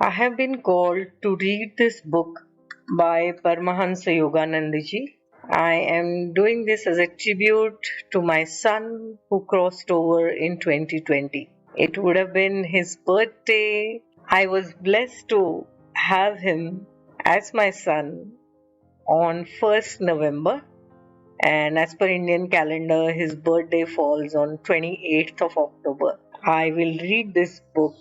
I have been called to read this book by Paramahansa Yogananda ji. I am doing this as a tribute to my son who crossed over in 2020. It would have been his birthday. I was blessed to have him as my son on 1st November, and as per Indian calendar, his birthday falls on 28th of October. I will read this book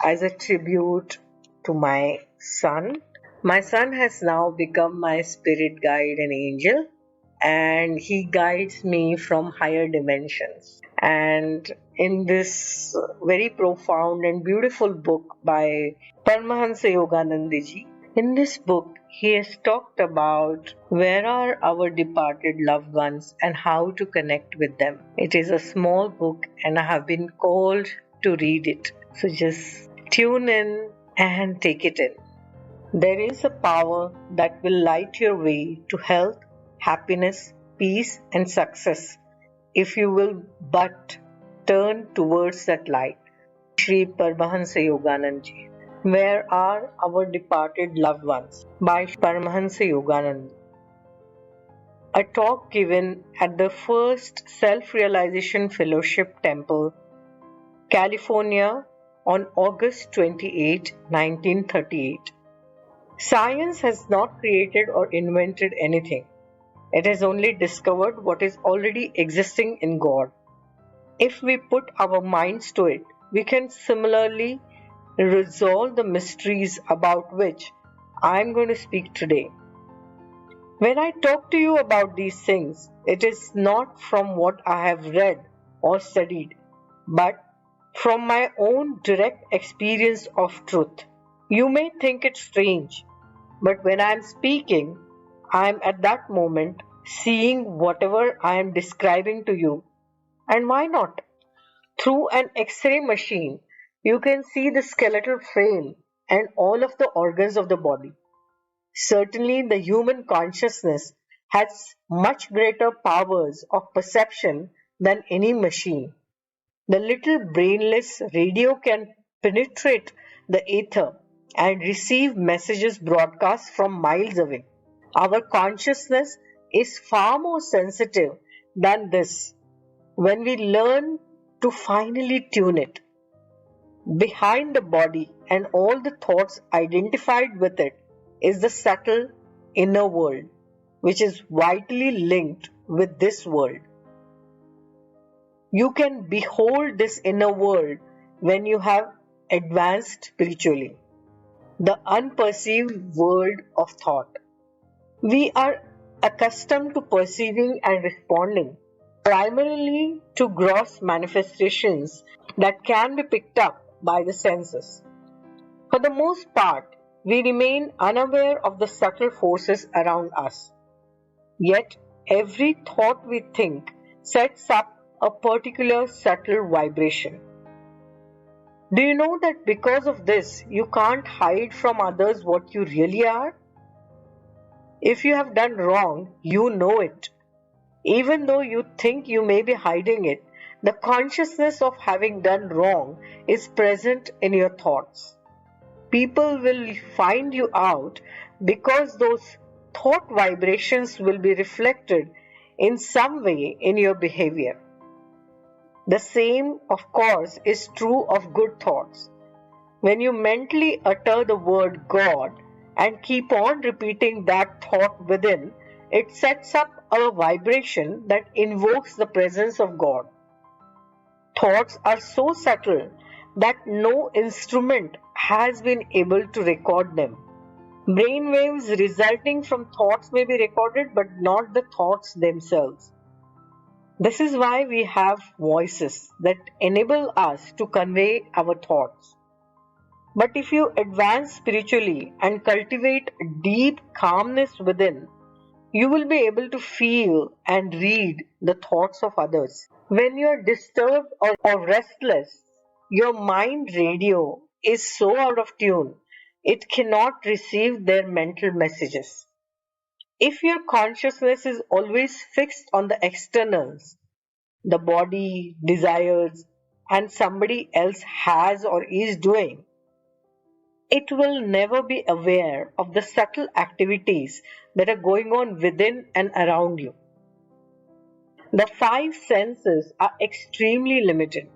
as a tribute to my son. My son has now become my spirit guide and angel, and he guides me from higher dimensions. And in this very profound and beautiful book by Paramahansa Yogananda ji, in this book, he has talked about where are our departed loved ones and how to connect with them. It is a small book, and I have been called to read it. So just tune in and take it in. There is a power that will light your way to health, happiness, peace, and success if you will but turn towards that light. Shri Paramahansa Yogananda ji. Where are our departed loved ones? By Paramahansa Yogananda. A talk given at the first Self-Realization Fellowship Temple, California on August 28, 1938. Science has not created or invented anything. It has only discovered what is already existing in God. If we put our minds to it, we can similarly resolve the mysteries about which I am going to speak today. When I talk to you about these things, it is not from what I have read or studied, but from my own direct experience of truth. You may think it strange, but when I am speaking, I am at that moment seeing whatever I am describing to you. And why not? Through an X-ray machine, you can see the skeletal frame and all of the organs of the body. Certainly, the human consciousness has much greater powers of perception than any machine. The little brainless radio can penetrate the ether and receive messages broadcast from miles away. Our consciousness is far more sensitive than this when we learn to finally tune it. Behind the body and all the thoughts identified with it is the subtle inner world, which is vitally linked with this world. You can behold this inner world when you have advanced spiritually. The unperceived world of thought. We are accustomed to perceiving and responding primarily to gross manifestations that can be picked up by the senses. For the most part, we remain unaware of the subtle forces around us. Yet, every thought we think sets up a particular subtle vibration. Do you know that because of this, you can't hide from others what you really are? If you have done wrong, you know it. Even though you think you may be hiding it, the consciousness of having done wrong is present in your thoughts. People will find you out because those thought vibrations will be reflected in some way in your behavior. The same, of course, is true of good thoughts. When you mentally utter the word God and keep on repeating that thought within, it sets up a vibration that invokes the presence of God. Thoughts are so subtle that no instrument has been able to record them. Brain waves resulting from thoughts may be recorded, but not the thoughts themselves. This is why we have voices that enable us to convey our thoughts. But if you advance spiritually and cultivate deep calmness within, you will be able to feel and read the thoughts of others. When you are disturbed or restless, your mind radio is so out of tune, it cannot receive their mental messages. If your consciousness is always fixed on the externals, the body, desires, and somebody else has or is doing, it will never be aware of the subtle activities that are going on within and around you. The five senses are extremely limited.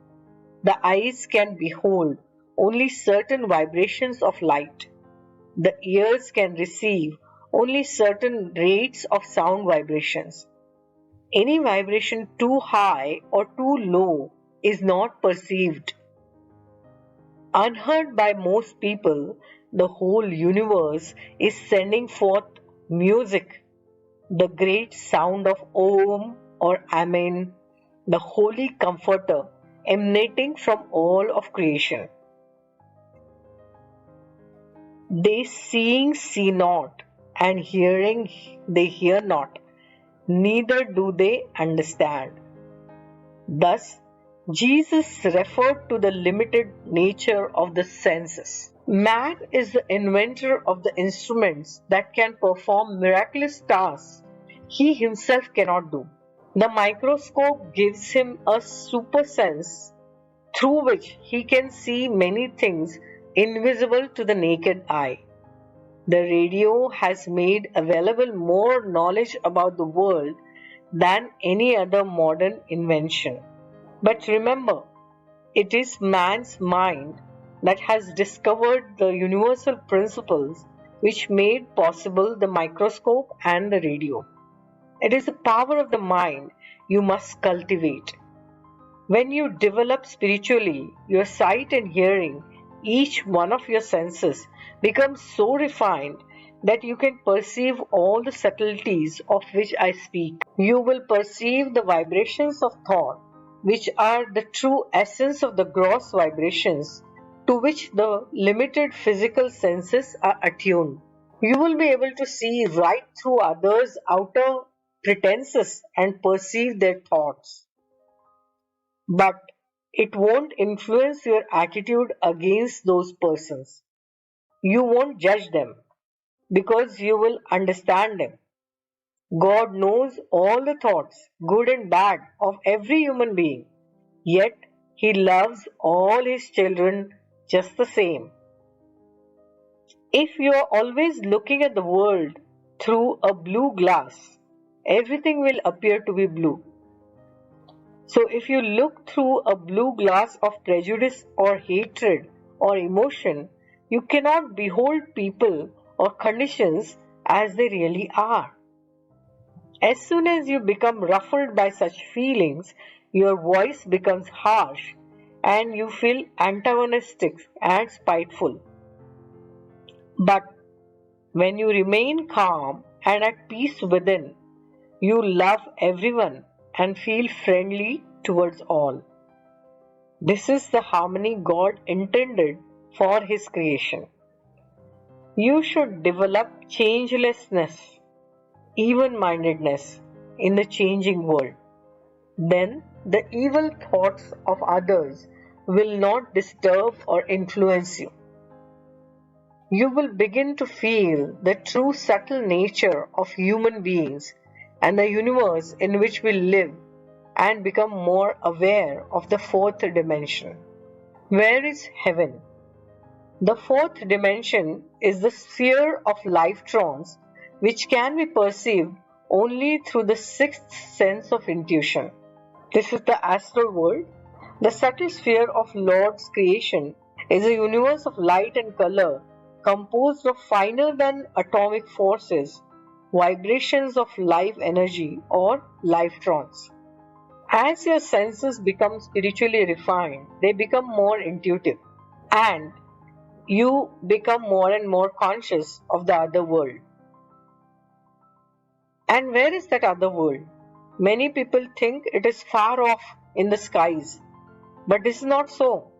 The eyes can behold only certain vibrations of light. The ears can receive only certain rates of sound vibrations. Any vibration too high or too low is not perceived. Unheard by most people, the whole universe is sending forth music, the great sound of Om or Amen, the holy comforter emanating from all of creation. They seeing see not, and hearing they hear not, neither do they understand. Thus, Jesus referred to the limited nature of the senses. Man is the inventor of the instruments that can perform miraculous tasks he himself cannot do. The microscope gives him a super sense through which he can see many things invisible to the naked eye. The radio has made available more knowledge about the world than any other modern invention. But remember, it is man's mind that has discovered the universal principles which made possible the microscope and the radio. It is the power of the mind you must cultivate. When you develop spiritually, your sight and hearing, each one of your senses, becomes so refined that you can perceive all the subtleties of which I speak. You will perceive the vibrations of thought, which are the true essence of the gross vibrations to which the limited physical senses are attuned. You will be able to see right through others' outer pretenses and perceive their thoughts. But it won't influence your attitude against those persons. You won't judge them because you will understand them. God knows all the thoughts, good and bad, of every human being, yet He loves all His children just the same. If you are always looking at the world through a blue glass, everything will appear to be blue. So if you look through a blue glass of prejudice or hatred or emotion, you cannot behold people or conditions as they really are. As soon as you become ruffled by such feelings, your voice becomes harsh and you feel antagonistic and spiteful. But when you remain calm and at peace within, you love everyone and feel friendly towards all. This is the harmony God intended for His creation. You should develop changelessness, even-mindedness in the changing world. Then the evil thoughts of others will not disturb or influence you. You will begin to feel the true subtle nature of human beings and the universe in which we live and become more aware of the fourth dimension. Where is heaven? The fourth dimension is the sphere of lifetrons which can be perceived only through the sixth sense of intuition. This is the astral world. The subtle sphere of Lord's creation is a universe of light and color composed of finer than atomic forces, vibrations of life energy or lifetrons. As your senses become spiritually refined, they become more intuitive and you become more and more conscious of the other world. And where is that other world? Many people think it is far off in the skies, but this is not so.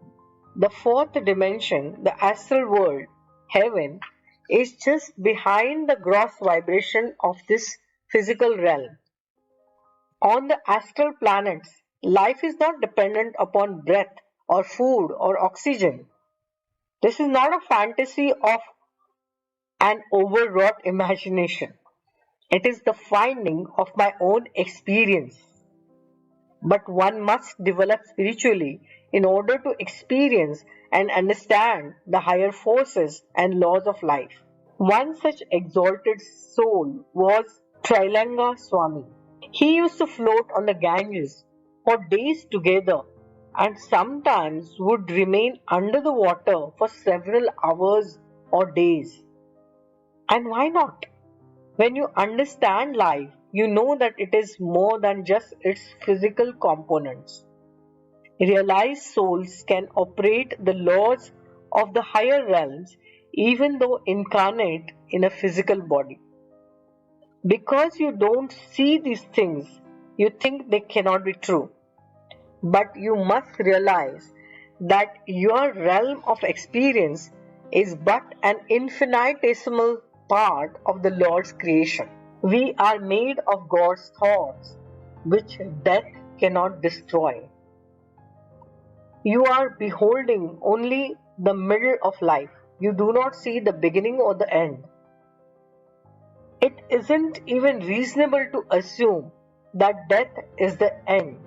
The fourth dimension, the astral world, heaven, is just behind the gross vibration of this physical realm. On the astral planets, life is not dependent upon breath or food or oxygen. This is not a fantasy of an overwrought imagination. It is the finding of my own experience. But one must develop spiritually in order to experience and understand the higher forces and laws of life. One such exalted soul was Trilanga Swami. He used to float on the Ganges for days together and sometimes would remain under the water for several hours or days. And why not? When you understand life, you know that it is more than just its physical components. Realized souls can operate the laws of the higher realms even though incarnate in a physical body. Because you don't see these things, you think they cannot be true. But you must realize that your realm of experience is but an infinitesimal part of the Lord's creation. We are made of God's thoughts, which death cannot destroy. You are beholding only the middle of life. You do not see the beginning or the end. It isn't even reasonable to assume that death is the end,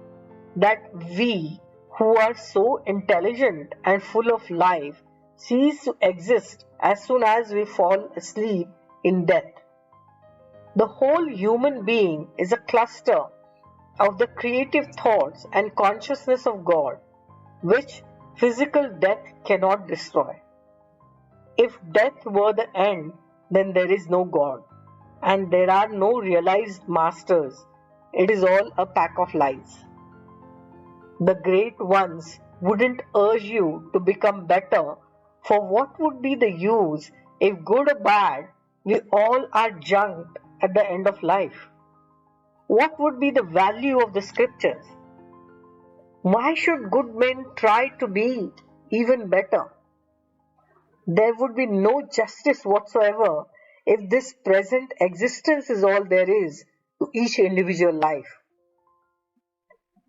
that we, who are so intelligent and full of life, cease to exist as soon as we fall asleep in death. The whole human being is a cluster of the creative thoughts and consciousness of God, which physical death cannot destroy. If death were the end, then there is no God, and there are no realized masters. It is all a pack of lies. The great ones wouldn't urge you to become better, for what would be the use if, good or bad, we all are junked at the end of life? What would be the value of the scriptures? Why should good men try to be even better? There would be no justice whatsoever if this present existence is all there is to each individual life.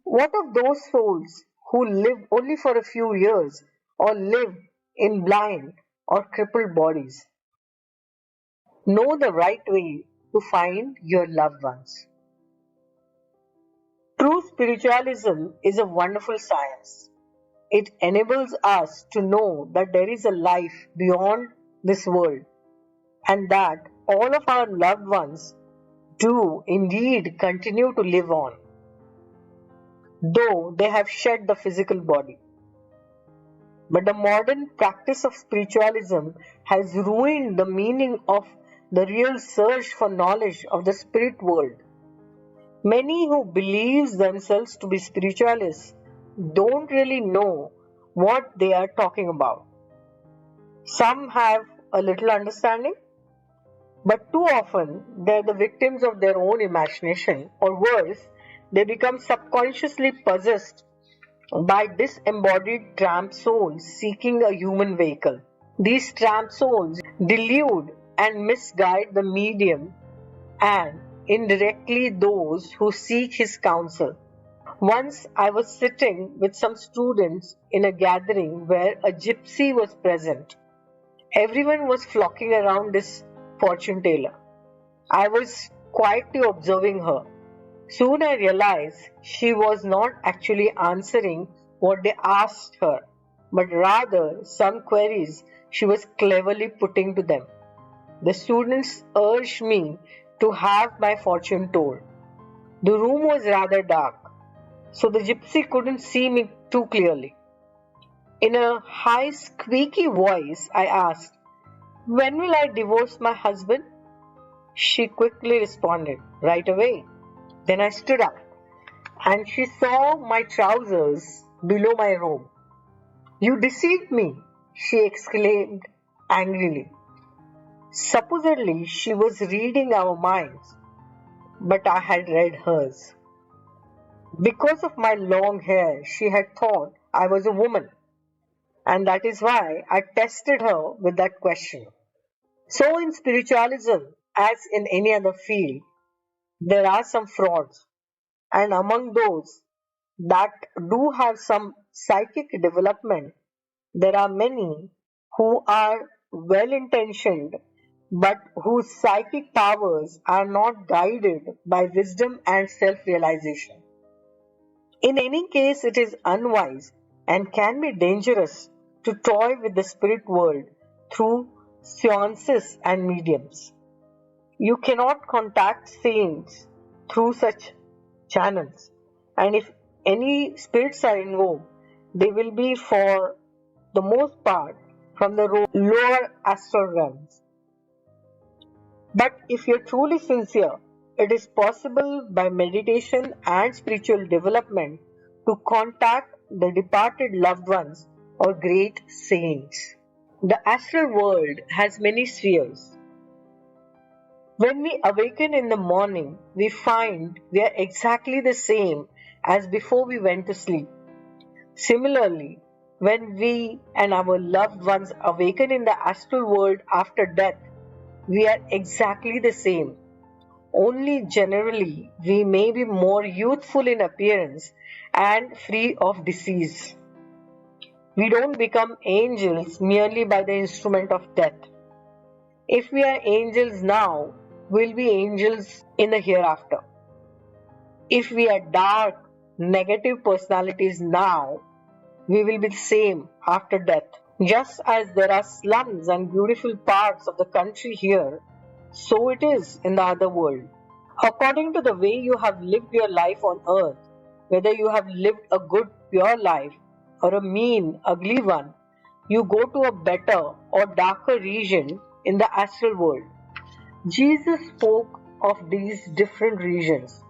What of those souls who live only for a few years or live in blind or crippled bodies? Know the right way to find your loved ones. True spiritualism is a wonderful science. It enables us to know that there is a life beyond this world and that all of our loved ones do indeed continue to live on, though they have shed the physical body. But the modern practice of spiritualism has ruined the meaning of the real search for knowledge of the spirit world. Many who believe themselves to be spiritualists don't really know what they are talking about. Some have a little understanding, but too often they're the victims of their own imagination, or worse, they become subconsciously possessed by disembodied tramp souls seeking a human vehicle. These tramp souls delude and misguide the medium and indirectly those who seek his counsel. Once I was sitting with some students in a gathering where a gypsy was present. Everyone was flocking around this fortune teller. I was quietly observing her. Soon I realized she was not actually answering what they asked her, but rather some queries she was cleverly putting to them. The students urged me to have my fortune told. The room was rather dark, so the gypsy couldn't see me too clearly. In a high, squeaky voice, I asked, "When will I divorce my husband?" She quickly responded, "Right away." Then I stood up, and she saw my trousers below my robe. "You deceived me," she exclaimed angrily. Supposedly, she was reading our minds, but I had read hers. Because of my long hair, she had thought I was a woman, and that is why I tested her with that question. So, in spiritualism, as in any other field, there are some frauds, and among those that do have some psychic development, there are many who are well intentioned but whose psychic powers are not guided by wisdom and self realization. In any case, it is unwise and can be dangerous to toy with the spirit world through seances and mediums. You cannot contact saints through such channels, and if any spirits are invoked, they will be for the most part from the lower astral realms. But if you're truly sincere, it is possible by meditation and spiritual development to contact the departed loved ones or great saints. The astral world has many spheres. When we awaken in the morning, we find we are exactly the same as before we went to sleep. Similarly, when we and our loved ones awaken in the astral world after death, we are exactly the same. Only generally we may be more youthful in appearance and free of disease. We don't become angels merely by the instrument of death. If we are angels now, we'll be angels in the hereafter. If we are dark, negative personalities now, we will be the same after death. Just as there are slums and beautiful parts of the country here, so it is in the other world. According to the way you have lived your life on earth, whether you have lived a good, pure life or a mean, ugly one, you go to a better or darker region in the astral world. Jesus spoke of these different regions.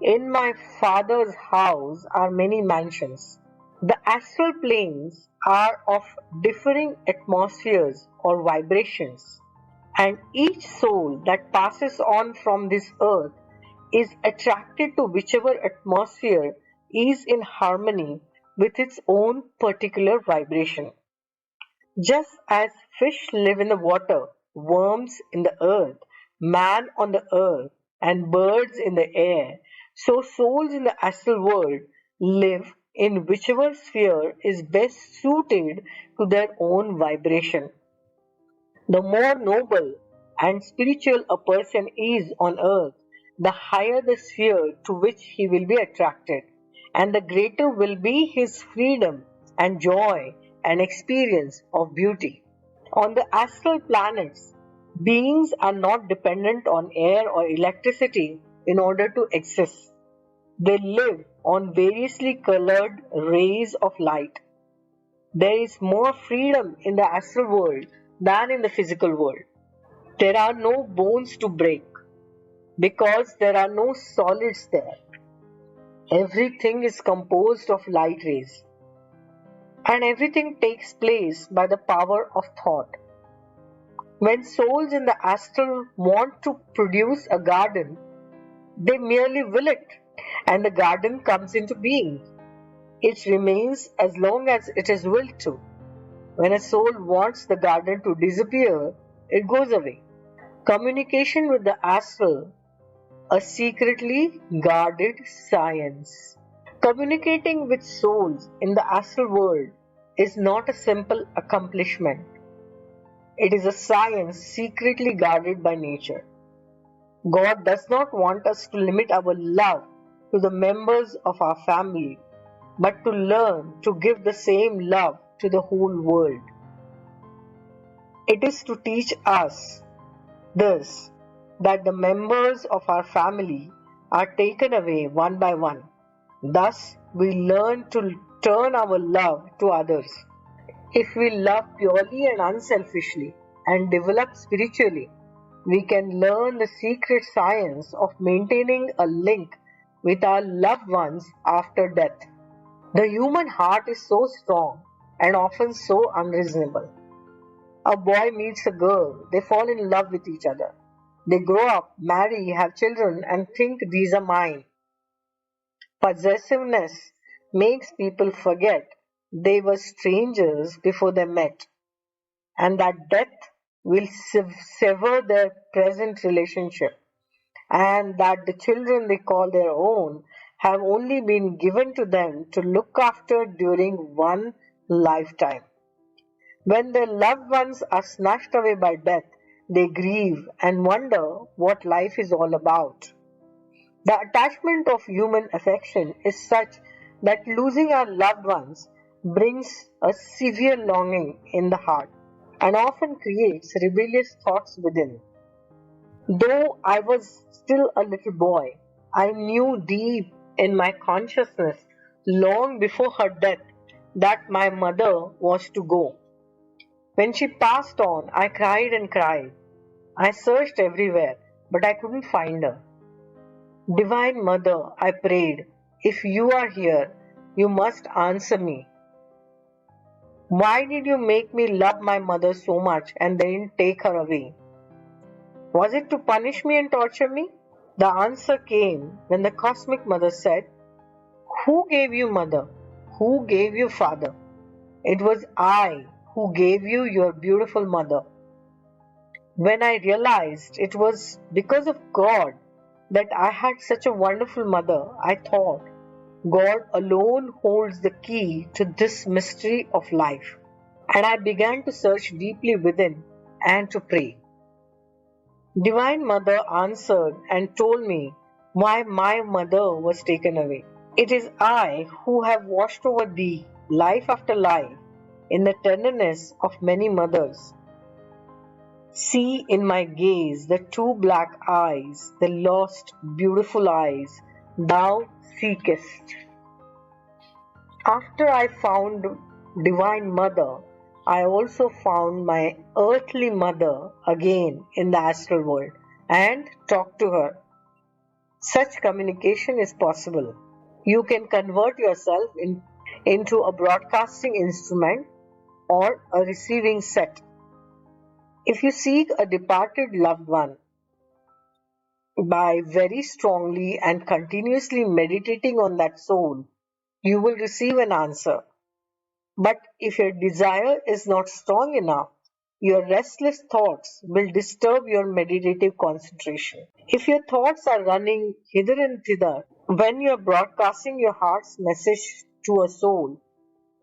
In my Father's house are many mansions. The astral planes are of differing atmospheres or vibrations, and each soul that passes on from this earth is attracted to whichever atmosphere is in harmony with its own particular vibration. Just as fish live in the water, worms in the earth, man on the earth, and birds in the air, so souls in the astral world live in whichever sphere is best suited to their own vibration. The more noble and spiritual a person is on earth, the higher the sphere to which he will be attracted, and the greater will be his freedom and joy and experience of beauty. On the astral planets, beings are not dependent on air or electricity in order to exist. They live on variously colored rays of light. There is more freedom in the astral world than in the physical world. There are no bones to break because there are no solids there. Everything is composed of light rays, and everything takes place by the power of thought. When souls in the astral want to produce a garden, they merely will it, and the garden comes into being. It remains as long as it is willed to. When a soul wants the garden to disappear, it goes away. Communication with the astral, a secretly guarded science. Communicating with souls in the astral world is not a simple accomplishment. It is a science secretly guarded by nature. God does not want us to limit our love to the members of our family, but to learn to give the same love to the whole world. It is to teach us this, that the members of our family are taken away one by one. Thus, we learn to turn our love to others. If we love purely and unselfishly and develop spiritually, we can learn the secret science of maintaining a link with our loved ones after death. The human heart is so strong and often so unreasonable. A boy meets a girl, they fall in love with each other. They grow up, marry, have children, and think these are mine. Possessiveness makes people forget they were strangers before they met, and that death will sever their present relationship, and that the children they call their own have only been given to them to look after during one lifetime. When their loved ones are snatched away by death, they grieve and wonder what life is all about. The attachment of human affection is such that losing our loved ones brings a severe longing in the heart and often creates rebellious thoughts within. Though I was still a little boy, I knew deep in my consciousness, long before her death, that my mother was to go. When she passed on, I cried and cried. I searched everywhere, but I couldn't find her. Divine Mother, I prayed, if you are here, you must answer me. Why did you make me love my mother so much and then take her away? Was it to punish me and torture me? The answer came when the Cosmic Mother said, who gave you mother? Who gave you father? It was I who gave you your beautiful mother. When I realized it was because of God that I had such a wonderful mother, I thought, God alone holds the key to this mystery of life. And I began to search deeply within and to pray. Divine Mother answered and told me why my mother was taken away. It is I who have watched over thee life after life in the tenderness of many mothers. See in my gaze the two black eyes, the lost beautiful eyes thou seekest. After I found Divine Mother, I also found my earthly mother again in the astral world and talked to her. Such communication is possible. You can convert yourself into a broadcasting instrument or a receiving set. If you seek a departed loved one by very strongly and continuously meditating on that soul, you will receive an answer. But if your desire is not strong enough, your restless thoughts will disturb your meditative concentration. If your thoughts are running hither and thither, when you are broadcasting your heart's message to a soul,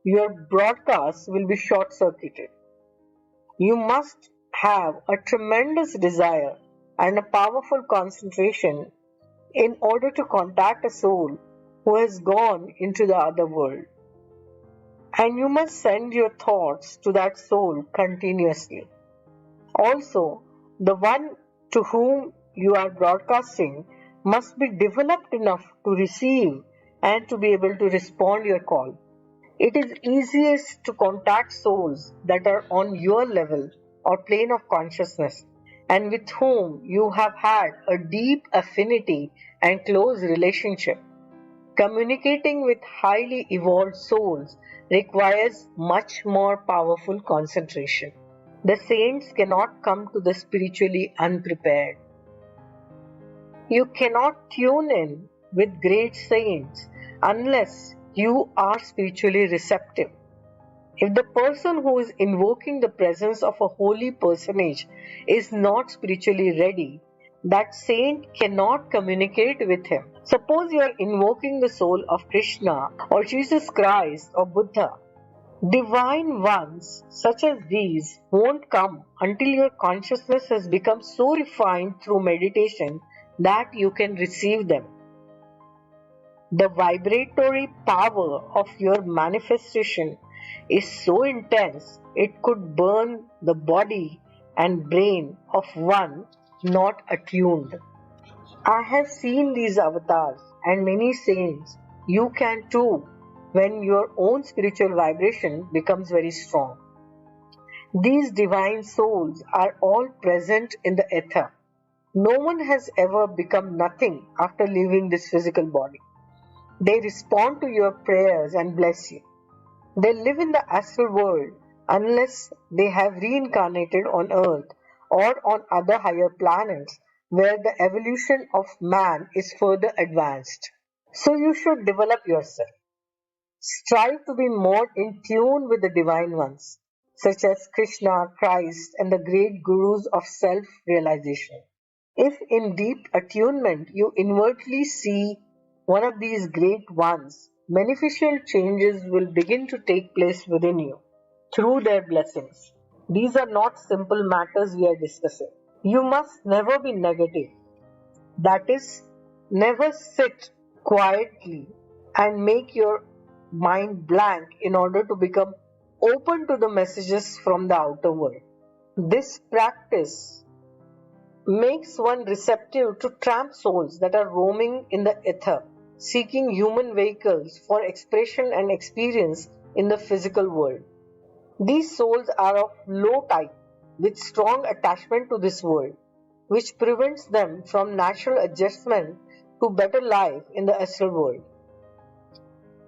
your broadcast will be short circuited. You must have a tremendous desire and a powerful concentration in order to contact a soul who has gone into the other world. And you must send your thoughts to that soul continuously. Also, the one to whom you are broadcasting must be developed enough to receive and to be able to respond your call. It is easiest to contact souls that are on your level or plane of consciousness and with whom you have had a deep affinity and close relationship. Communicating with highly evolved souls requires much more powerful concentration. The saints cannot come to the spiritually unprepared. You cannot tune in with great saints unless you are spiritually receptive. If the person who is invoking the presence of a holy personage is not spiritually ready, that saint cannot communicate with him. Suppose you are invoking the soul of Krishna or Jesus Christ or Buddha. Divine ones such as these won't come until your consciousness has become so refined through meditation that you can receive them. The vibratory power of your manifestation is so intense it could burn the body and brain of one not attuned. I have seen these avatars and many saints. You can too when your own spiritual vibration becomes very strong. These divine souls are all present in the ether. No one has ever become nothing after leaving this physical body. They respond to your prayers and bless you. They live in the astral world unless they have reincarnated on earth or on other higher planets where the evolution of man is further advanced. So you should develop yourself. Strive to be more in tune with the divine ones, such as Krishna, Christ, and the great gurus of self-realization. If in deep attunement you inwardly see one of these great ones, beneficial changes will begin to take place within you through their blessings. These are not simple matters we are discussing. You must never be negative. That is, never sit quietly and make your mind blank in order to become open to the messages from the outer world. This practice makes one receptive to tramp souls that are roaming in the ether, seeking human vehicles for expression and experience in the physical world. These souls are of low type with strong attachment to this world, which prevents them from natural adjustment to better life in the astral world.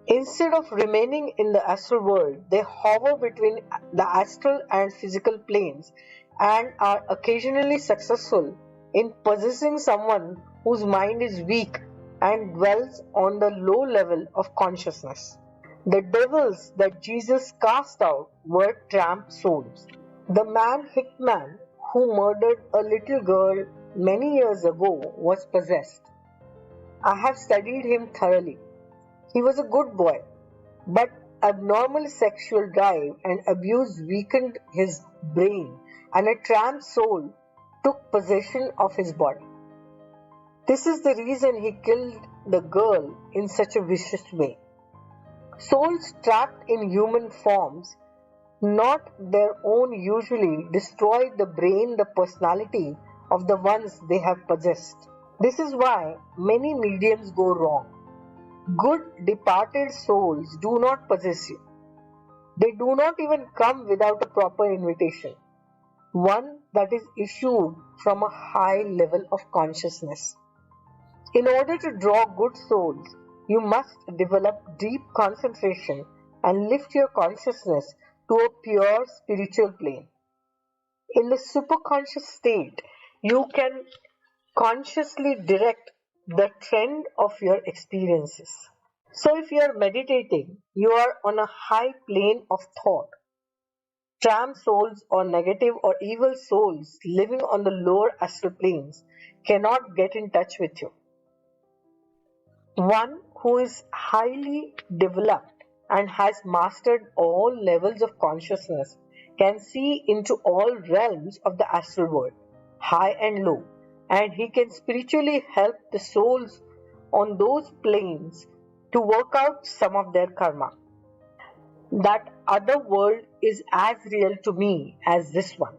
Instead of remaining in the astral world, they hover between the astral and physical planes and are occasionally successful in possessing someone whose mind is weak and dwells on the low level of consciousness. The devils that Jesus cast out were tramp souls. The man Hickman who murdered a little girl many years ago was possessed. I have studied him thoroughly. He was a good boy, but abnormal sexual drive and abuse weakened his brain, and a tramp soul took possession of his body. This is the reason he killed the girl in such a vicious way. Souls trapped in human forms, not their own, usually destroy the brain, the personality of the ones they have possessed. This is why many mediums go wrong. Good departed souls do not possess you. They do not even come without a proper invitation, one that is issued from a high level of consciousness. In order to draw good souls, you must develop deep concentration and lift your consciousness to a pure spiritual plane. In the superconscious state, you can consciously direct the trend of your experiences. So, if you are meditating, you are on a high plane of thought. Tramp souls or negative or evil souls living on the lower astral planes cannot get in touch with you. One who is highly developed and has mastered all levels of consciousness can see into all realms of the astral world, high and low, and he can spiritually help the souls on those planes to work out some of their karma. That other world is as real to me as this one.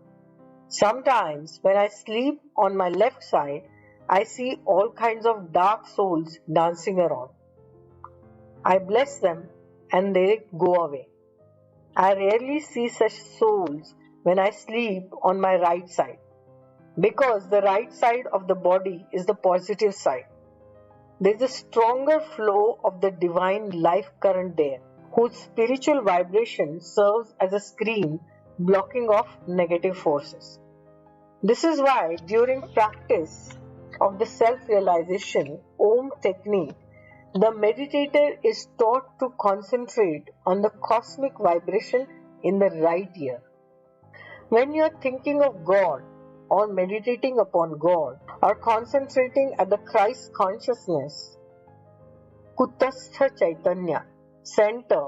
Sometimes when I sleep on my left side, I see all kinds of dark souls dancing around. I bless them and they go away. I rarely see such souls when I sleep on my right side, because the right side of the body is the positive side. There is a stronger flow of the divine life current there, whose spiritual vibration serves as a screen blocking off negative forces. This is why during practice of the self-realization Om technique, the meditator is taught to concentrate on the cosmic vibration in the right ear. When you are thinking of God or meditating upon God or concentrating at the Christ consciousness, Kutastha Chaitanya, center,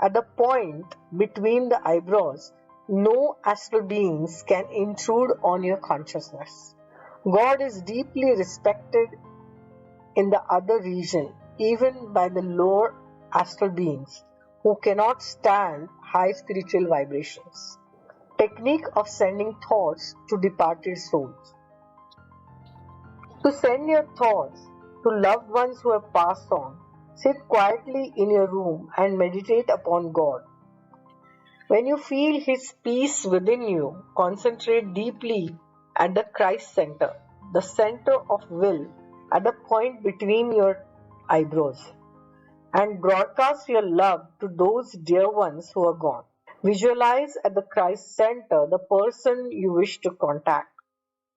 at the point between the eyebrows, no astral beings can intrude on your consciousness. God is deeply respected in the other region, even by the lower astral beings who cannot stand high spiritual vibrations. Technique of sending thoughts to departed souls. To send your thoughts to loved ones who have passed on, sit quietly in your room and meditate upon God. When you feel His peace within you, concentrate deeply at the Christ center, the center of will, at the point between your eyebrows, and broadcast your love to those dear ones who are gone. Visualize at the Christ center the person you wish to contact.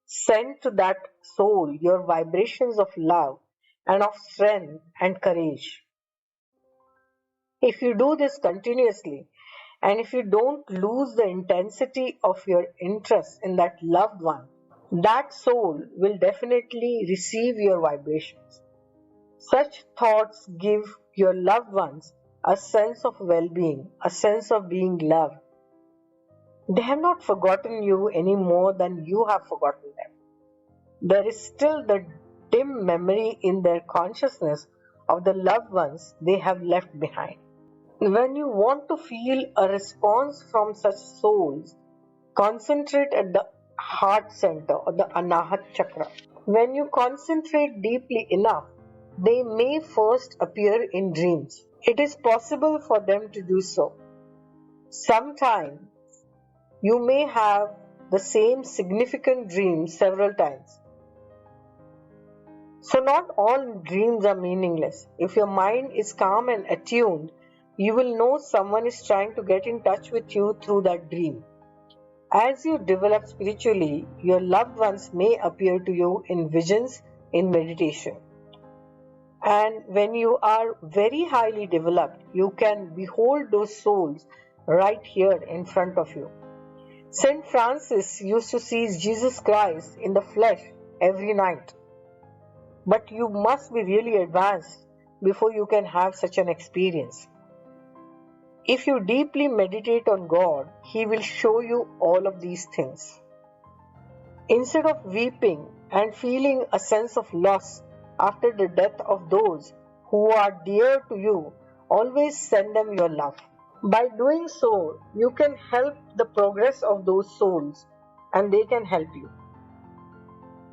Send to that soul your vibrations of love and of strength and courage. If you do this continuously, and if you don't lose the intensity of your interest in that loved one, that soul will definitely receive your vibrations. Such thoughts give your loved ones a sense of well-being, a sense of being loved. They have not forgotten you any more than you have forgotten them. There is still the dim memory in their consciousness of the loved ones they have left behind. When you want to feel a response from such souls, concentrate at the heart center or the Anahat chakra. When you concentrate deeply enough, they may first appear in dreams. It is possible for them to do so. Sometimes you may have the same significant dream several times. So, not all dreams are meaningless. If your mind is calm and attuned, you will know someone is trying to get in touch with you through that dream. As you develop spiritually, your loved ones may appear to you in visions in meditation. And when you are very highly developed, you can behold those souls right here in front of you. Saint Francis used to see Jesus Christ in the flesh every night. But you must be really advanced before you can have such an experience. If you deeply meditate on God, He will show you all of these things. Instead of weeping and feeling a sense of loss after the death of those who are dear to you, always send them your love. By doing so, you can help the progress of those souls and they can help you.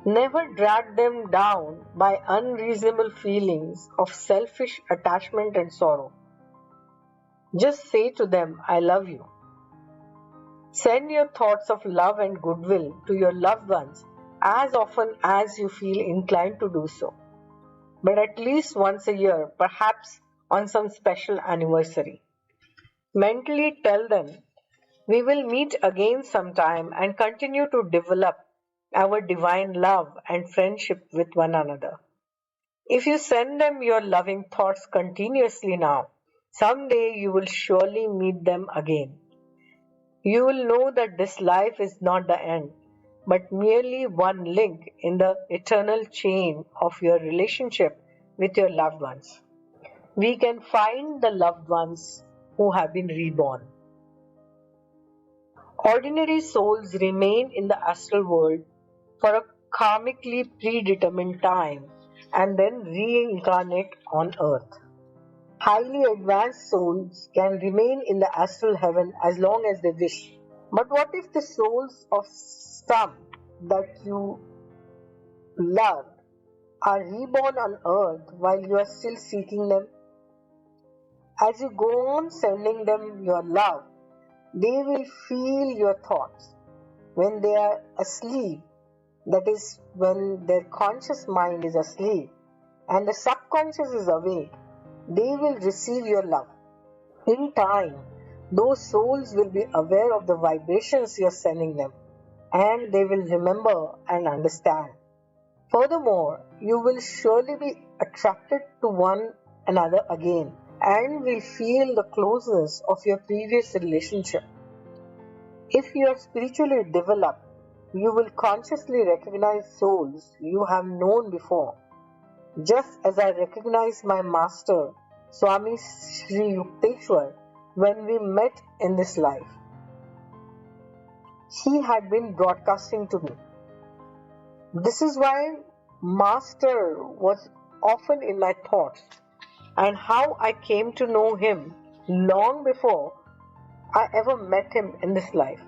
Never drag them down by unreasonable feelings of selfish attachment and sorrow. Just say to them, I love you. Send your thoughts of love and goodwill to your loved ones as often as you feel inclined to do so, but at least once a year, perhaps on some special anniversary. Mentally tell them, we will meet again sometime and continue to develop our divine love and friendship with one another. If you send them your loving thoughts continuously now, someday you will surely meet them again. You will know that this life is not the end, but merely one link in the eternal chain of your relationship with your loved ones. We can find the loved ones who have been reborn. Ordinary souls remain in the astral world for a karmically predetermined time and then reincarnate on earth. Highly advanced souls can remain in the astral heaven as long as they wish. But what if the souls of some that you loved are reborn on earth while you are still seeking them? As you go on sending them your love, they will feel your thoughts. When they are asleep, that is, when their conscious mind is asleep and the subconscious is awake, they will receive your love. In time, those souls will be aware of the vibrations you are sending them and they will remember and understand. Furthermore, you will surely be attracted to one another again and will feel the closeness of your previous relationship. If you are spiritually developed, you will consciously recognize souls you have known before, just as I recognized my master, Swami Sri Yukteswar, when we met in this life. He had been broadcasting to me. This is why Master was often in my thoughts and how I came to know him long before I ever met him in this life.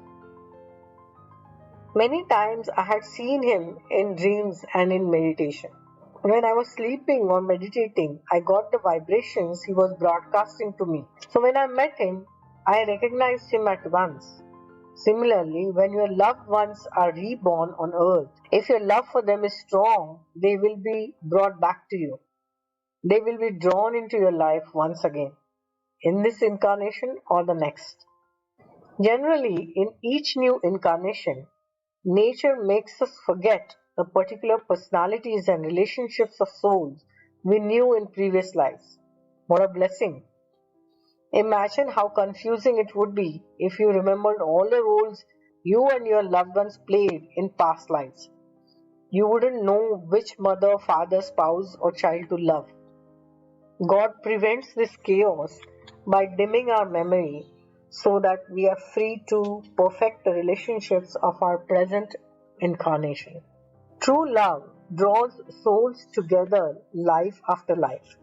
Many times I had seen him in dreams and in meditation. When I was sleeping or meditating, I got the vibrations he was broadcasting to me. So when I met him, I recognized him at once. Similarly, when your loved ones are reborn on earth, if your love for them is strong, they will be brought back to you. They will be drawn into your life once again, in this incarnation or the next. Generally, in each new incarnation, nature makes us forget the particular personalities and relationships of souls we knew in previous lives. What a blessing! Imagine how confusing it would be if you remembered all the roles you and your loved ones played in past lives. You wouldn't know which mother, father, spouse, or child to love. God prevents this chaos by dimming our memory so that we are free to perfect the relationships of our present incarnation. True love draws souls together life after life.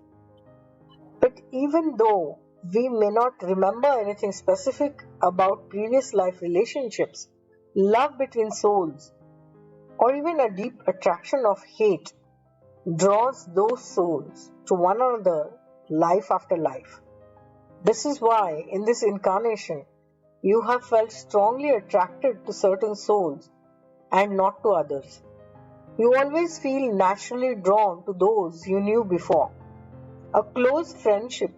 But even though We may not remember anything specific about previous life relationships, love between souls, or even a deep attraction of hate draws those souls to one another life after life. This is why, in this incarnation, you have felt strongly attracted to certain souls and not to others. You always feel naturally drawn to those you knew before. A close friendship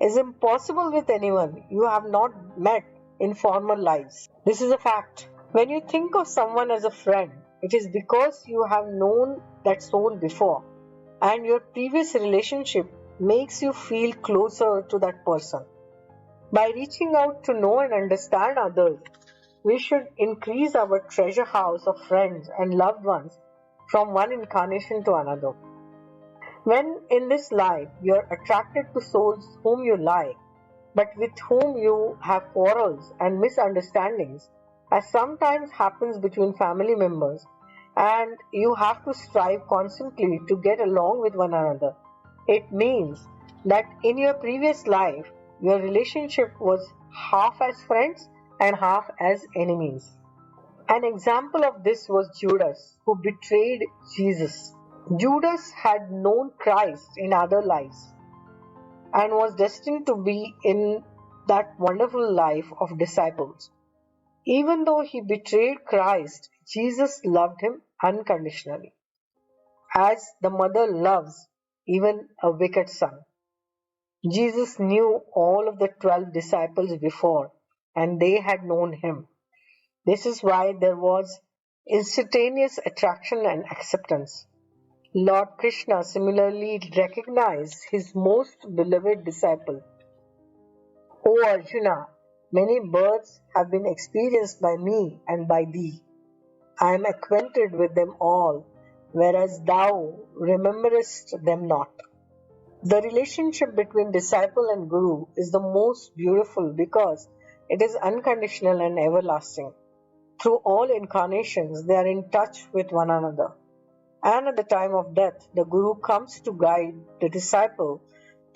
is impossible with anyone you have not met in former lives. This is a fact. When you think of someone as a friend, it is because you have known that soul before, and your previous relationship makes you feel closer to that person. By reaching out to know and understand others, we should increase our treasure house of friends and loved ones from one incarnation to another. When in this life you are attracted to souls whom you like, but with whom you have quarrels and misunderstandings, as sometimes happens between family members, and you have to strive constantly to get along with one another, it means that in your previous life, your relationship was half as friends and half as enemies. An example of this was Judas, who betrayed Jesus. Judas had known Christ in other lives and was destined to be in that wonderful life of disciples. Even though he betrayed Christ, Jesus loved him unconditionally, as the mother loves even a wicked son. Jesus knew all of the 12 disciples before, and they had known him. This is why there was instantaneous attraction and acceptance. Lord Krishna similarly recognized his most beloved disciple. O Arjuna, many births have been experienced by me and by thee. I am acquainted with them all, whereas thou rememberest them not. The relationship between disciple and guru is the most beautiful because it is unconditional and everlasting. Through all incarnations, they are in touch with one another. And at the time of death, the guru comes to guide the disciple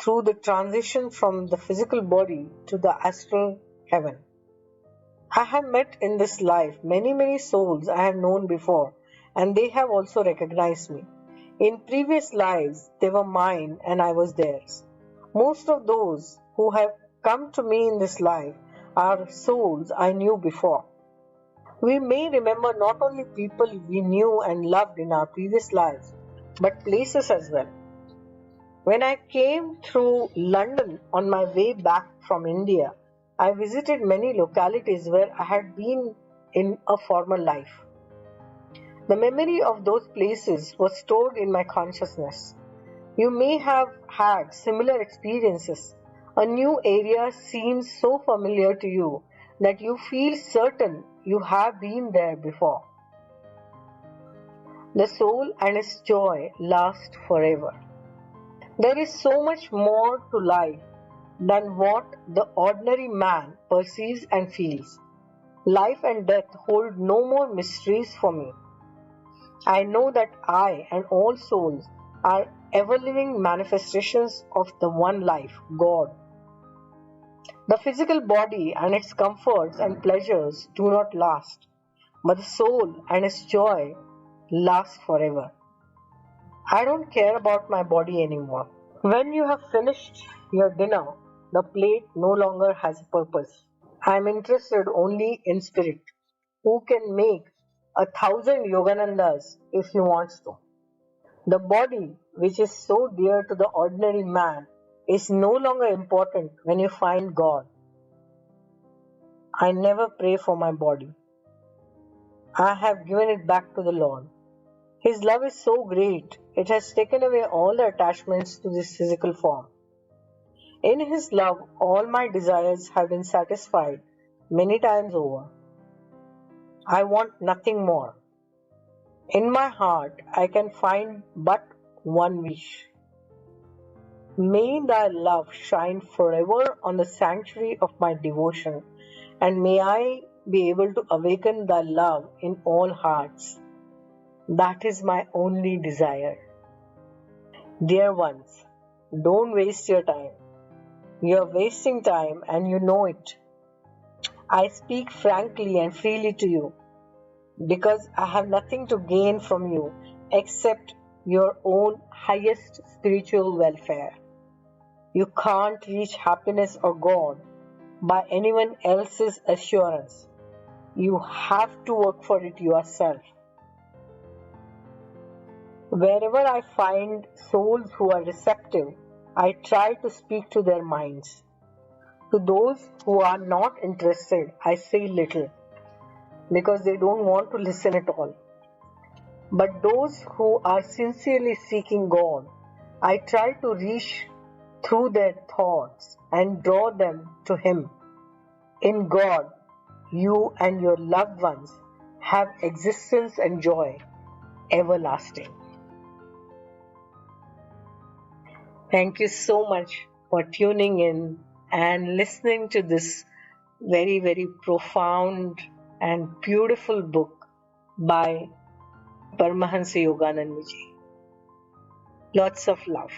through the transition from the physical body to the astral heaven. I have met in this life many souls I have known before, and they have also recognized me. In previous lives, they were mine and I was theirs. Most of those who have come to me in this life are souls I knew before. We may remember not only people we knew and loved in our previous lives, but places as well. When I came through London on my way back from India, I visited many localities where I had been in a former life. The memory of those places was stored in my consciousness. You may have had similar experiences. A new area seems so familiar to you that you feel certain you have been there before. The soul and its joy last forever. There is so much more to life than what the ordinary man perceives and feels. Life and death hold no more mysteries for me. I know that I and all souls are ever-living manifestations of the one life, God. The physical body and its comforts and pleasures do not last, but the soul and its joy last forever. I don't care about my body anymore. When you have finished your dinner, the plate no longer has a purpose. I am interested only in spirit, who can make 1,000 Yoganandas if he wants to. The body, which is so dear to the ordinary man, is no longer important when you find God. I never pray for my body. I have given it back to the Lord. His love is so great, it has taken away all the attachments to this physical form. In His love, all my desires have been satisfied many times over. I want nothing more. In my heart, I can find but one wish. May thy love shine forever on the sanctuary of my devotion, and may I be able to awaken thy love in all hearts. That is my only desire. Dear ones, don't waste your time. You're wasting time and you know it. I speak frankly and freely to you because I have nothing to gain from you except your own highest spiritual welfare. You can't reach happiness or God by anyone else's assurance. You have to work for it yourself. Wherever I find souls who are receptive, I try to speak to their minds. To those who are not interested, I say little because they don't want to listen at all. But those who are sincerely seeking God, I try to reach through their thoughts and draw them to Him. In God, you and your loved ones have existence and joy everlasting. Thank you so much for tuning in and listening to this very, very profound and beautiful book by Paramahansa Yogananda ji. Lots of love.